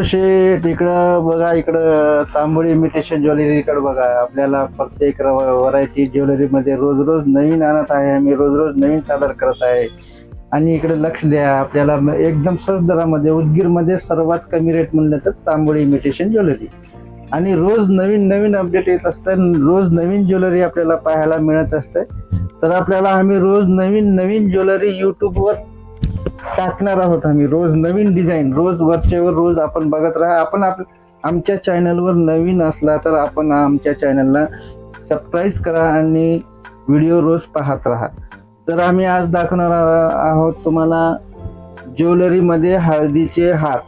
शेठ इकडं बघा, इकडं तांबोळी इमिटेशन ज्वेलरी इकडं बघा. आपल्याला प्रत्येक व्हरायटी ज्वेलरी मध्ये रोज रोज नवीन आणत आहे आम्ही, रोज रोज नवीन सादर करत आहे. आणि इकडे लक्ष द्या, आपल्याला एकदम स्वस्त दरामध्ये उदगीरमध्ये सर्वात कमी रेट म्हणलं तर तांबोळी इमिटेशन ज्वेलरी. आणि रोज नवीन नवीन अपडेट येत असतं, रोज नवीन ज्वेलरी आपल्याला पाहायला मिळत असते. तर आपल्याला आम्ही रोज नवीन नवीन ज्वेलरी यूट्यूबवर टाकणार आहोत. आम्ही रोज नवीन डिझाईन, रोज वरच्यावर रोज आपण बघत राहा. आपण आमच्या चॅनलवर नवीन असला तर आपण आमच्या चॅनलला सबस्क्राईब करा आणि व्हिडिओ रोज पाहत राहा. तर आम्ही आज दाखवणार आहोत तुम्हाला ज्वेलरीमध्ये हळदीचे हार.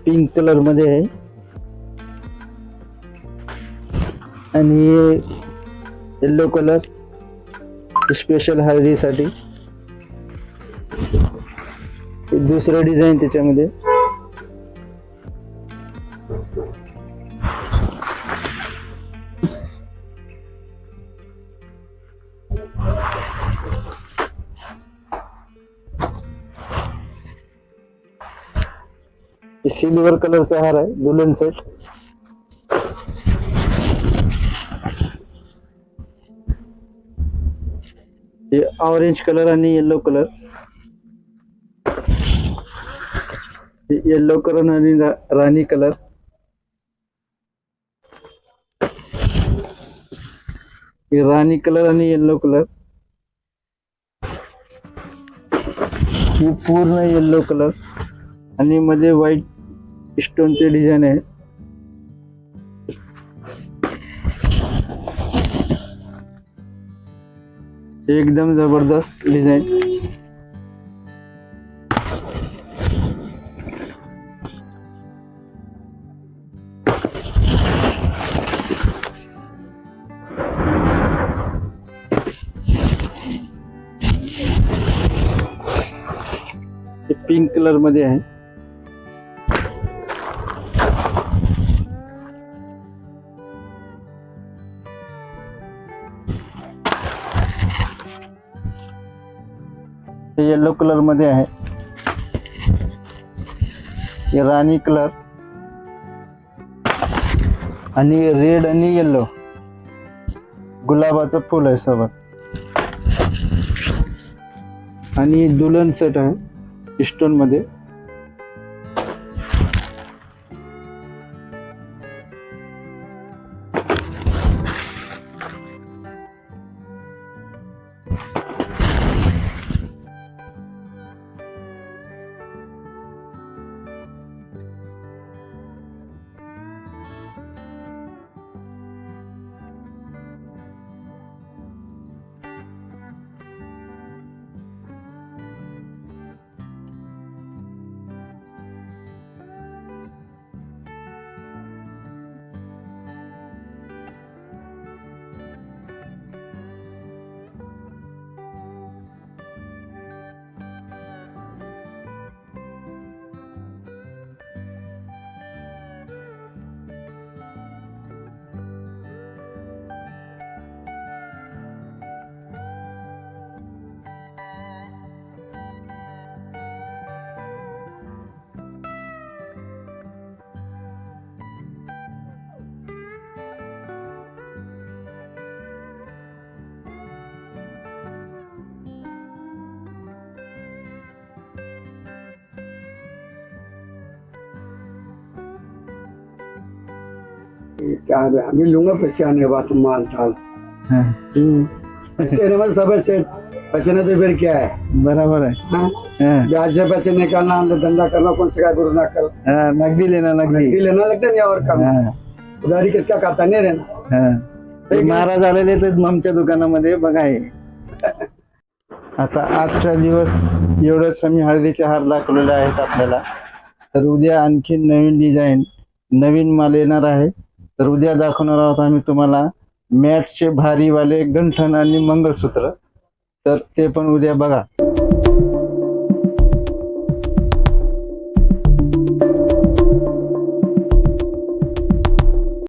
पिंक कलर मध्ये आहे आणि येलो कलर स्पेशल हळदीसाठी. दुसरं डिझाईन त्याच्यामध्ये सिल्वर कलरचा हार आहे, दुल्हन सेट. हे ऑरेंज कलर आणि येलो कलर, येलो कलर आणि राणी कलर. हे राणी कलर आणि येलो कलर. ही पूर्ण येलो कलर आणि मध्ये व्हाईट स्टोनचे डिझाईन आहे. एकदम जबरदस्त डिझाईन. पिंक कलर मध्ये आहे. येलो कलर मध्ये आहे. हे राणी कलर आणि रेड आणि येलो गुलाबाचं फुल आहे सोबत. आणि दुल्हन सेट आहे स्टोन मध्ये. क्या अभी लूंगा पैसे आने बाद माल डाल पैसे ना सब पैसे पैसे ना तो फिर क्या है. बराबर है. हाँ? हाँ. ब्याज से पैसे निकालना धंधा करना कौन से गुरु ना कर. हाँ, नकदी लेना, नकदी लेना लगता नहीं और करना. हाँ. उधारी किसका खाता नाही रहना. हाँ. ते महाराज आलेले तर आमच्या दुकानामध्ये बघा हे. आता आजचा दिवस एवढंच आम्ही हळदीचे हार दाखवलेले आहेत आपल्याला. तर उद्या आणखी नवीन डिझाईन नवीन माल येणार आहे. तर उद्या दाखवणार आहोत आम्ही तुम्हाला मॅटचे भारीवाले गंठण आणि मंगळसूत्र. तर ते पण उद्या बघा.